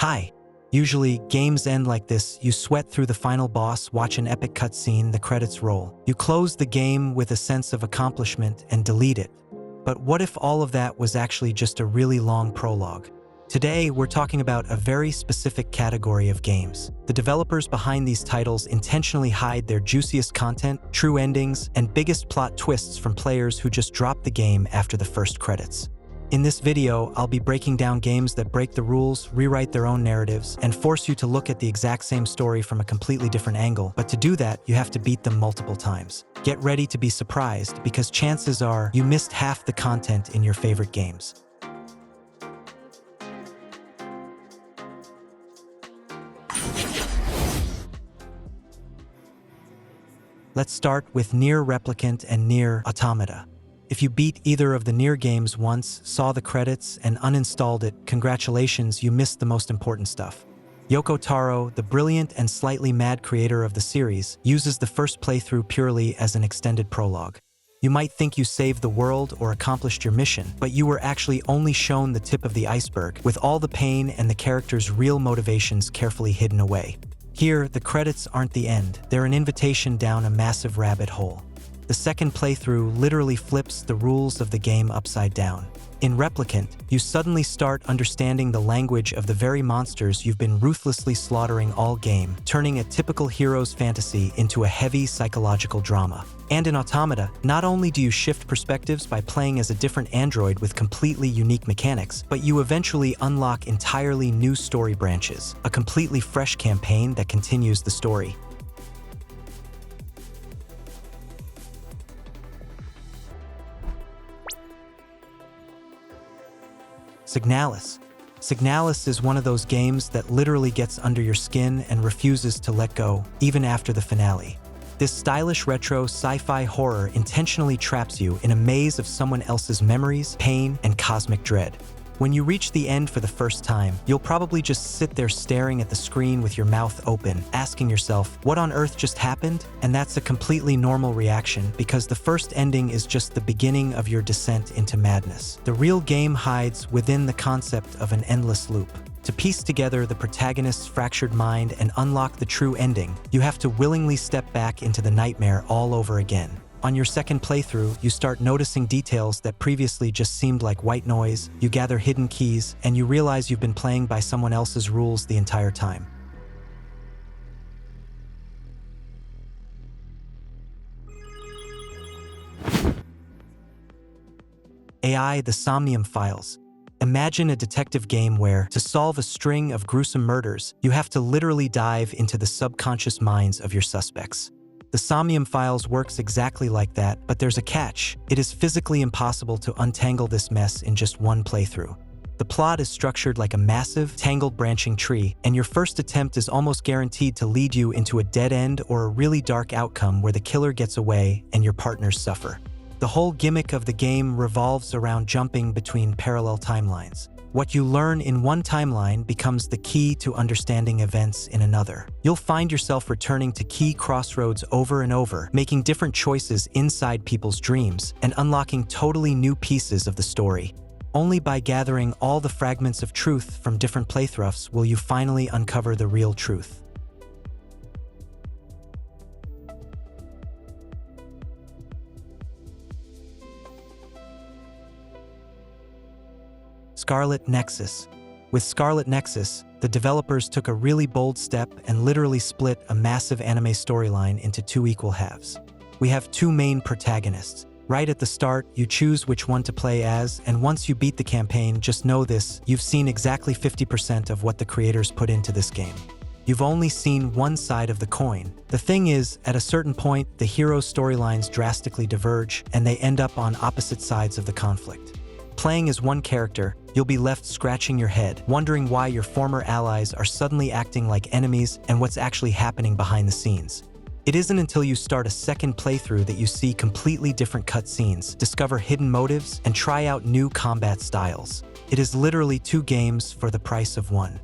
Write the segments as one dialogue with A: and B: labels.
A: Hi. Usually, games end like this. You sweat through the final boss, watch an epic cutscene, the credits roll. You close the game with a sense of accomplishment and delete it. But what if all of that was actually just a really long prologue? Today, we're talking about a very specific category of games. The developers behind these titles intentionally hide their juiciest content, true endings, and biggest plot twists from players who just drop the game after the first credits. In this video, I'll be breaking down games that break the rules, rewrite their own narratives, and force you to look at the exact same story from a completely different angle. But to do that, you have to beat them multiple times. Get ready to be surprised, because chances are you missed half the content in your favorite games. Let's start with NieR Replicant and NieR Automata. If you beat either of the NieR games once, saw the credits, and uninstalled it, congratulations, you missed the most important stuff. Yoko Taro, the brilliant and slightly mad creator of the series, uses the first playthrough purely as an extended prologue. You might think you saved the world or accomplished your mission, but you were actually only shown the tip of the iceberg, with all the pain and the characters' real motivations carefully hidden away. Here, the credits aren't the end. They're an invitation down a massive rabbit hole. The second playthrough literally flips the rules of the game upside down. In Replicant, you suddenly start understanding the language of the very monsters you've been ruthlessly slaughtering all game, turning a typical hero's fantasy into a heavy psychological drama. And in Automata, not only do you shift perspectives by playing as a different android with completely unique mechanics, but you eventually unlock entirely new story branches, a completely fresh campaign that continues the story. Signalis. Signalis is one of those games that literally gets under your skin and refuses to let go, even after the finale. This stylish retro sci-fi horror intentionally traps you in a maze of someone else's memories, pain, and cosmic dread. When you reach the end for the first time, you'll probably just sit there staring at the screen with your mouth open, asking yourself, what on earth just happened? And that's a completely normal reaction, because the first ending is just the beginning of your descent into madness. The real game hides within the concept of an endless loop. To piece together the protagonist's fractured mind and unlock the true ending, you have to willingly step back into the nightmare all over again. On your second playthrough, you start noticing details that previously just seemed like white noise, you gather hidden keys, and you realize you've been playing by someone else's rules the entire time. AI, the Somnium Files. Imagine a detective game where, to solve a string of gruesome murders, you have to literally dive into the subconscious minds of your suspects. The Somnium Files works exactly like that, but there's a catch. It is physically impossible to untangle this mess in just one playthrough. The plot is structured like a massive, tangled branching tree, and your first attempt is almost guaranteed to lead you into a dead end or a really dark outcome where the killer gets away and your partners suffer. The whole gimmick of the game revolves around jumping between parallel timelines. What you learn in one timeline becomes the key to understanding events in another. You'll find yourself returning to key crossroads over and over, making different choices inside people's dreams, and unlocking totally new pieces of the story. Only by gathering all the fragments of truth from different playthroughs will you finally uncover the real truth. Scarlet Nexus. With Scarlet Nexus, the developers took a really bold step and literally split a massive anime storyline into two equal halves. We have two main protagonists. Right at the start, you choose which one to play as, and once you beat the campaign, just know this, you've seen exactly 50% of what the creators put into this game. You've only seen one side of the coin. The thing is, at a certain point, the hero's storylines drastically diverge, and they end up on opposite sides of the conflict. Playing as one character, you'll be left scratching your head, wondering why your former allies are suddenly acting like enemies and what's actually happening behind the scenes. It isn't until you start a second playthrough that you see completely different cutscenes, discover hidden motives, and try out new combat styles. It is literally two games for the price of one.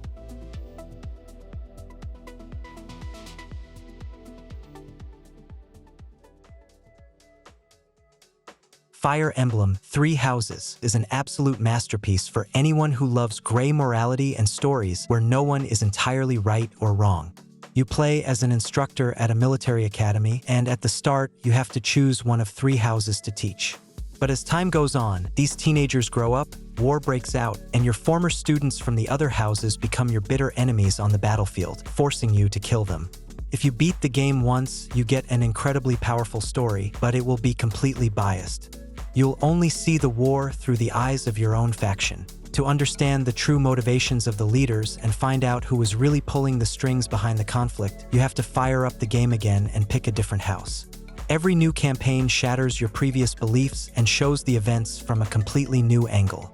A: Fire Emblem, Three Houses, is an absolute masterpiece for anyone who loves gray morality and stories where no one is entirely right or wrong. You play as an instructor at a military academy, and at the start, you have to choose one of three houses to teach. But as time goes on, these teenagers grow up, war breaks out, and your former students from the other houses become your bitter enemies on the battlefield, forcing you to kill them. If you beat the game once, you get an incredibly powerful story, but it will be completely biased. You'll only see the war through the eyes of your own faction. To understand the true motivations of the leaders and find out who is really pulling the strings behind the conflict, you have to fire up the game again and pick a different house. Every new campaign shatters your previous beliefs and shows the events from a completely new angle.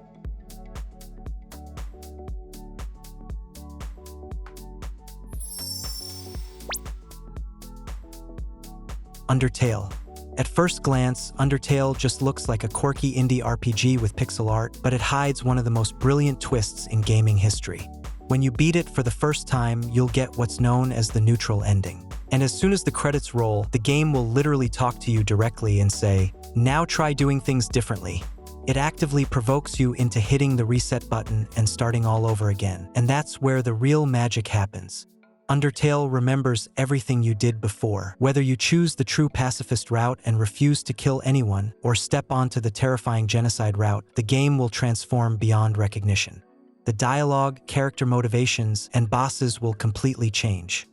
A: Undertale. At first glance, Undertale just looks like a quirky indie RPG with pixel art, but it hides one of the most brilliant twists in gaming history. When you beat it for the first time, you'll get what's known as the neutral ending. And as soon as the credits roll, the game will literally talk to you directly and say, "Now try doing things differently." It actively provokes you into hitting the reset button and starting all over again. And that's where the real magic happens. Undertale remembers everything you did before. Whether you choose the true pacifist route and refuse to kill anyone, or step onto the terrifying genocide route, the game will transform beyond recognition. The dialogue, character motivations, and bosses will completely change.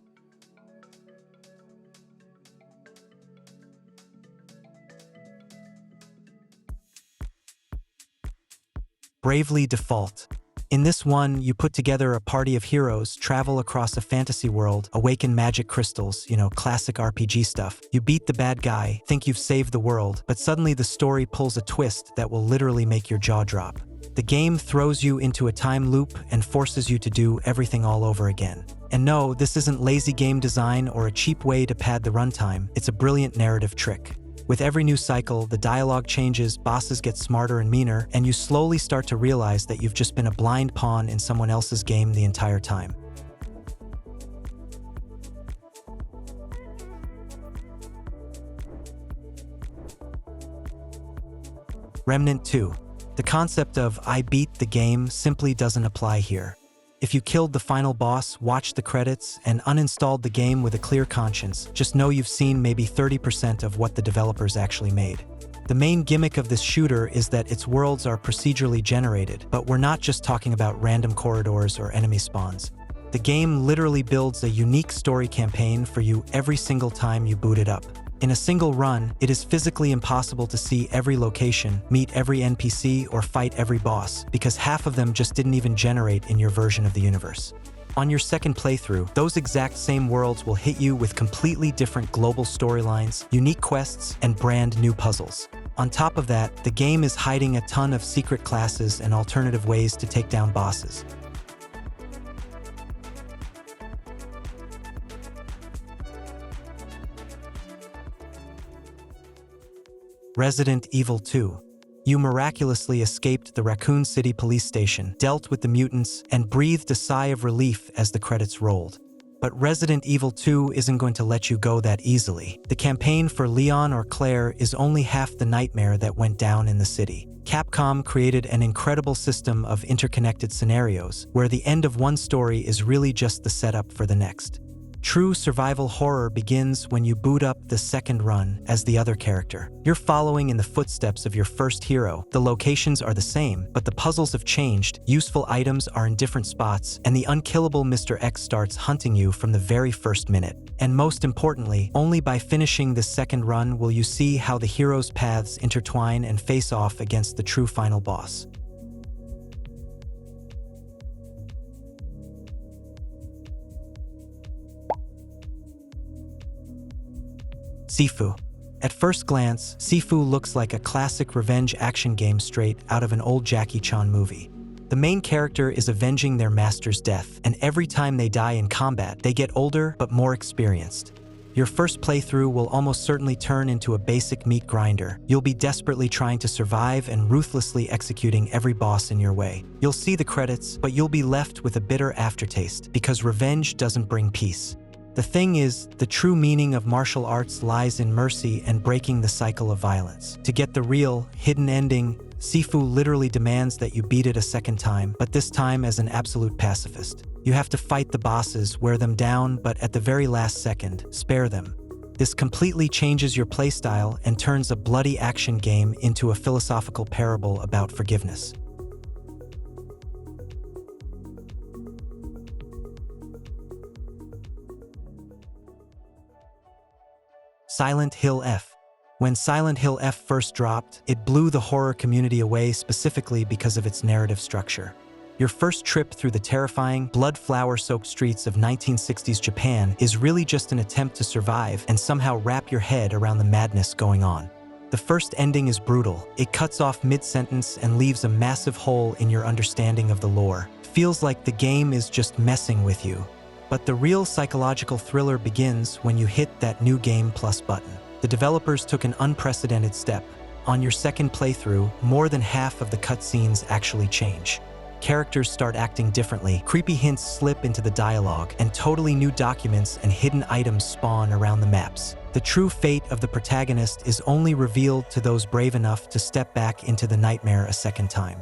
A: Bravely Default. In this one, you put together a party of heroes, travel across a fantasy world, awaken magic crystals, classic RPG stuff. You beat the bad guy, think you've saved the world, but suddenly the story pulls a twist that will literally make your jaw drop. The game throws you into a time loop and forces you to do everything all over again. And no, this isn't lazy game design or a cheap way to pad the runtime, it's a brilliant narrative trick. With every new cycle, the dialogue changes, bosses get smarter and meaner, and you slowly start to realize that you've just been a blind pawn in someone else's game the entire time. Remnant 2. The concept of "I beat the game" simply doesn't apply here. If you killed the final boss, watched the credits, and uninstalled the game with a clear conscience, just know you've seen maybe 30% of what the developers actually made. The main gimmick of this shooter is that its worlds are procedurally generated, but we're not just talking about random corridors or enemy spawns. The game literally builds a unique story campaign for you every single time you boot it up. In a single run, it is physically impossible to see every location, meet every NPC, or fight every boss, because half of them just didn't even generate in your version of the universe. On your second playthrough, those exact same worlds will hit you with completely different global storylines, unique quests, and brand new puzzles. On top of that, the game is hiding a ton of secret classes and alternative ways to take down bosses. Resident Evil 2. You miraculously escaped the Raccoon City police station, dealt with the mutants, and breathed a sigh of relief as the credits rolled. But Resident Evil 2 isn't going to let you go that easily. The campaign for Leon or Claire is only half the nightmare that went down in the city. Capcom created an incredible system of interconnected scenarios, where the end of one story is really just the setup for the next. True survival horror begins when you boot up the second run as the other character. You're following in the footsteps of your first hero. The locations are the same, but the puzzles have changed, useful items are in different spots, and the unkillable Mr. X starts hunting you from the very first minute. And most importantly, only by finishing the second run will you see how the hero's paths intertwine and face off against the true final boss. Sifu. At first glance, Sifu looks like a classic revenge action game straight out of an old Jackie Chan movie. The main character is avenging their master's death, and every time they die in combat, they get older but more experienced. Your first playthrough will almost certainly turn into a basic meat grinder. You'll be desperately trying to survive and ruthlessly executing every boss in your way. You'll see the credits, but you'll be left with a bitter aftertaste, because revenge doesn't bring peace. The thing is, the true meaning of martial arts lies in mercy and breaking the cycle of violence. To get the real, hidden ending, Sifu literally demands that you beat it a second time, but this time as an absolute pacifist. You have to fight the bosses, wear them down, but at the very last second, spare them. This completely changes your playstyle and turns a bloody action game into a philosophical parable about forgiveness. Silent Hill F. When Silent Hill F first dropped, it blew the horror community away specifically because of its narrative structure. Your first trip through the terrifying, blood-flower-soaked streets of 1960s Japan is really just an attempt to survive and somehow wrap your head around the madness going on. The first ending is brutal. It cuts off mid-sentence and leaves a massive hole in your understanding of the lore. Feels like the game is just messing with you. But the real psychological thriller begins when you hit that New Game Plus button. The developers took an unprecedented step. On your second playthrough, more than half of the cutscenes actually change. Characters start acting differently, creepy hints slip into the dialogue, and totally new documents and hidden items spawn around the maps. The true fate of the protagonist is only revealed to those brave enough to step back into the nightmare a second time.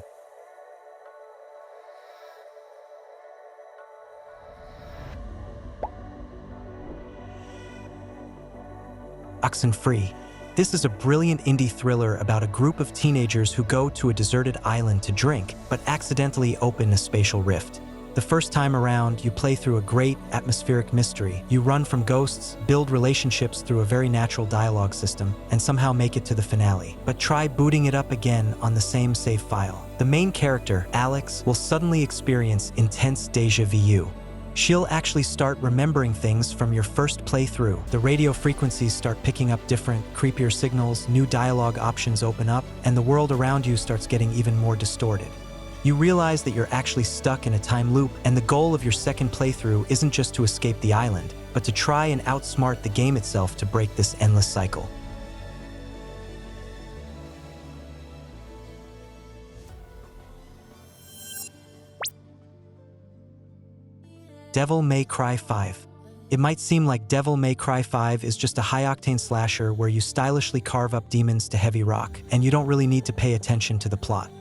A: Oxenfree. This is a brilliant indie thriller about a group of teenagers who go to a deserted island to drink, but accidentally open a spatial rift. The first time around, you play through a great, atmospheric mystery. You run from ghosts, build relationships through a very natural dialogue system, and somehow make it to the finale. But try booting it up again on the same save file. The main character, Alex, will suddenly experience intense déjà vu. She'll actually start remembering things from your first playthrough. The radio frequencies start picking up different, creepier signals, new dialogue options open up, and the world around you starts getting even more distorted. You realize that you're actually stuck in a time loop, and the goal of your second playthrough isn't just to escape the island, but to try and outsmart the game itself to break this endless cycle. Devil May Cry 5. It might seem like Devil May Cry 5 is just a high-octane slasher where you stylishly carve up demons to heavy rock, and you don't really need to pay attention to the plot.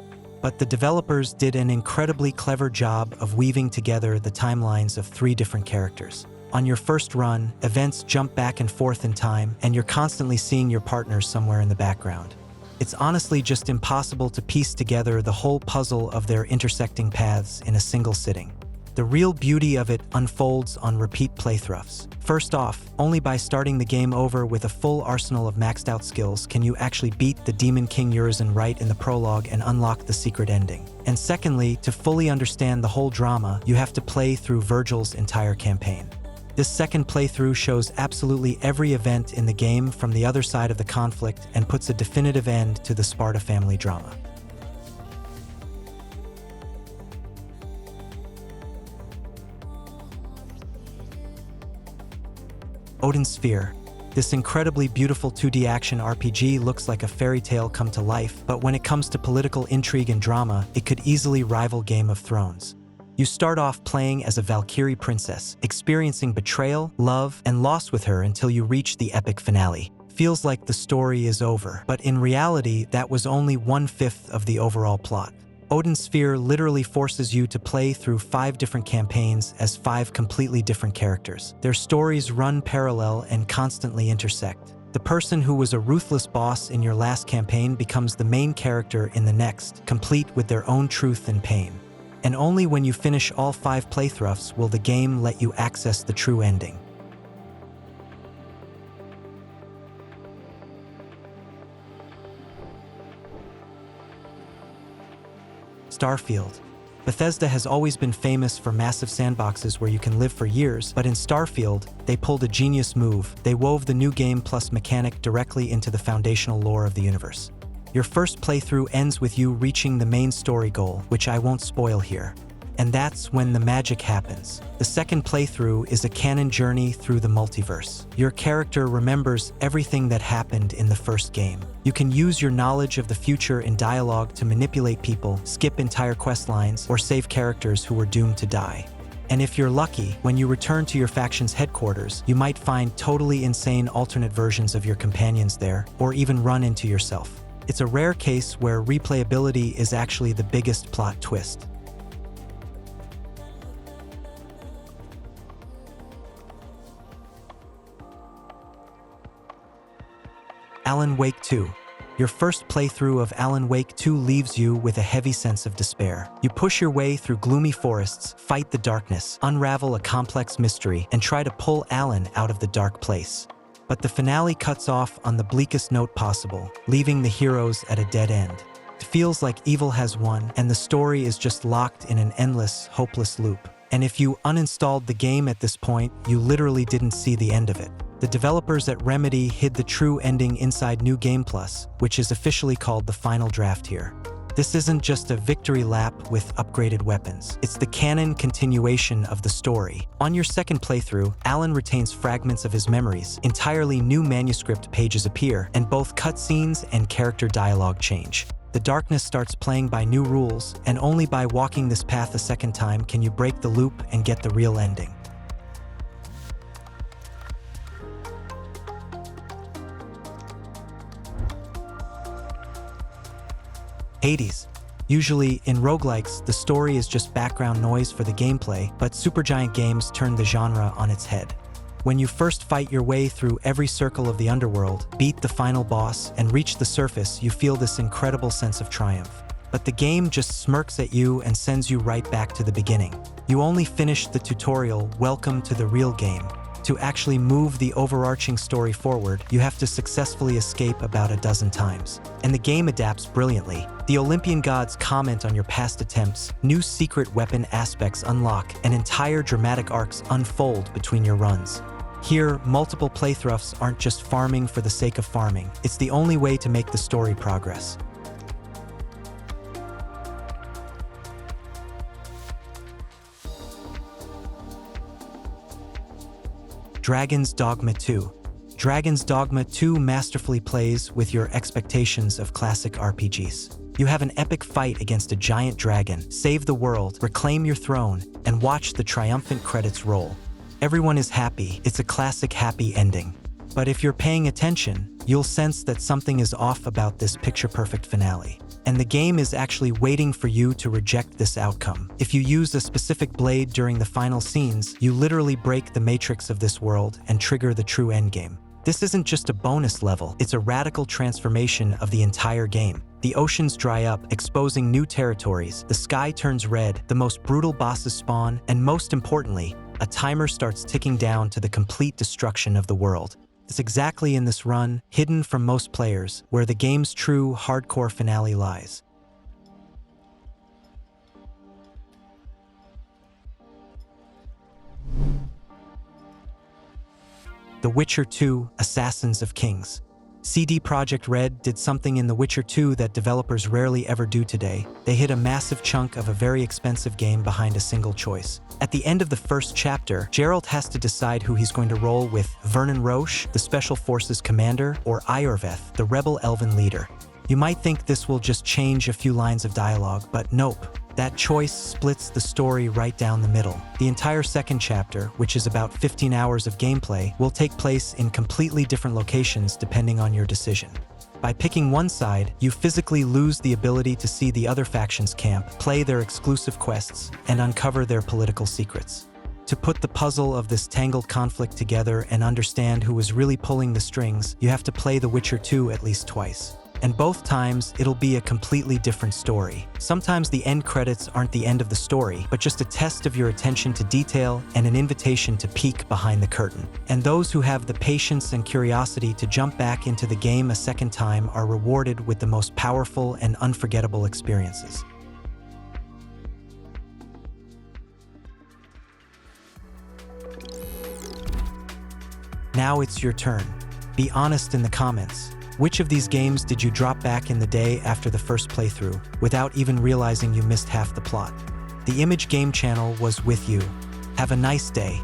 A: But the developers did an incredibly clever job of weaving together the timelines of 3 different characters. On your first run, events jump back and forth in time, and you're constantly seeing your partners somewhere in the background. It's honestly just impossible to piece together the whole puzzle of their intersecting paths in a single sitting. The real beauty of it unfolds on repeat playthroughs. First off, only by starting the game over with a full arsenal of maxed out skills can you actually beat the Demon King Urizen right in the prologue and unlock the secret ending. And secondly, to fully understand the whole drama, you have to play through Virgil's entire campaign. This second playthrough shows absolutely every event in the game from the other side of the conflict and puts a definitive end to the Sparta family drama. Odin Sphere. This incredibly beautiful 2D action RPG looks like a fairy tale come to life, but when it comes to political intrigue and drama, it could easily rival Game of Thrones. You start off playing as a Valkyrie princess, experiencing betrayal, love, and loss with her until you reach the epic finale. Feels like the story is over, but in reality, that was only 1/5 of the overall plot. Odin Sphere literally forces you to play through 5 different campaigns as 5 completely different characters. Their stories run parallel and constantly intersect. The person who was a ruthless boss in your last campaign becomes the main character in the next, complete with their own truth and pain. And only when you finish all 5 playthroughs will the game let you access the true ending. Starfield. Bethesda has always been famous for massive sandboxes where you can live for years, but in Starfield, they pulled a genius move. They wove the New Game Plus mechanic directly into the foundational lore of the universe. Your first playthrough ends with you reaching the main story goal, which I won't spoil here. And that's when the magic happens. The second playthrough is a canon journey through the multiverse. Your character remembers everything that happened in the first game. You can use your knowledge of the future in dialogue to manipulate people, skip entire quest lines, or save characters who were doomed to die. And if you're lucky, when you return to your faction's headquarters, you might find totally insane alternate versions of your companions there, or even run into yourself. It's a rare case where replayability is actually the biggest plot twist. Alan Wake 2. Your first playthrough of Alan Wake 2 leaves you with a heavy sense of despair. You push your way through gloomy forests, fight the darkness, unravel a complex mystery, and try to pull Alan out of the dark place. But the finale cuts off on the bleakest note possible, leaving the heroes at a dead end. It feels like evil has won, and the story is just locked in an endless, hopeless loop. And if you uninstalled the game at this point, you literally didn't see the end of it. The developers at Remedy hid the true ending inside New Game Plus, which is officially called the final draft here. This isn't just a victory lap with upgraded weapons. It's the canon continuation of the story. On your second playthrough, Alan retains fragments of his memories, entirely new manuscript pages appear, and both cutscenes and character dialogue change. The darkness starts playing by new rules, and only by walking this path a second time can you break the loop and get the real ending. Hades. Usually, in roguelikes, the story is just background noise for the gameplay, but Supergiant Games turned the genre on its head. When you first fight your way through every circle of the underworld, beat the final boss, and reach the surface, you feel this incredible sense of triumph. But the game just smirks at you and sends you right back to the beginning. You only finished the tutorial, welcome to the real game. To actually move the overarching story forward, you have to successfully escape about a dozen times. And the game adapts brilliantly. The Olympian gods comment on your past attempts, new secret weapon aspects unlock, and entire dramatic arcs unfold between your runs. Here, multiple playthroughs aren't just farming for the sake of farming. It's the only way to make the story progress. Dragon's Dogma 2. Dragon's Dogma 2 masterfully plays with your expectations of classic RPGs. You have an epic fight against a giant dragon, save the world, reclaim your throne, and watch the triumphant credits roll. Everyone is happy. It's a classic happy ending. But if you're paying attention, you'll sense that something is off about this picture-perfect finale. And the game is actually waiting for you to reject this outcome. If you use a specific blade during the final scenes, you literally break the matrix of this world and trigger the true endgame. This isn't just a bonus level, it's a radical transformation of the entire game. The oceans dry up, exposing new territories, the sky turns red, the most brutal bosses spawn, and most importantly, a timer starts ticking down to the complete destruction of the world. It's exactly in this run, hidden from most players, where the game's true hardcore finale lies. The Witcher 2: Assassins of Kings. CD Projekt Red did something in The Witcher 2 that developers rarely ever do today. They hid a massive chunk of a very expensive game behind a single choice. At the end of the first chapter, Geralt has to decide who he's going to roll with: Vernon Roche, the Special Forces commander, or Iorveth, the rebel elven leader. You might think this will just change a few lines of dialogue, but nope. That choice splits the story right down the middle. The entire second chapter, which is about 15 hours of gameplay, will take place in completely different locations depending on your decision. By picking one side, you physically lose the ability to see the other faction's camp, play their exclusive quests, and uncover their political secrets. To put the puzzle of this tangled conflict together and understand who is really pulling the strings, you have to play The Witcher 2 at least twice. And both times, it'll be a completely different story. Sometimes the end credits aren't the end of the story, but just a test of your attention to detail and an invitation to peek behind the curtain. And those who have the patience and curiosity to jump back into the game a second time are rewarded with the most powerful and unforgettable experiences. Now it's your turn. Be honest in the comments. Which of these games did you drop back in the day after the first playthrough, without even realizing you missed half the plot? The Image Game channel was with you. Have a nice day.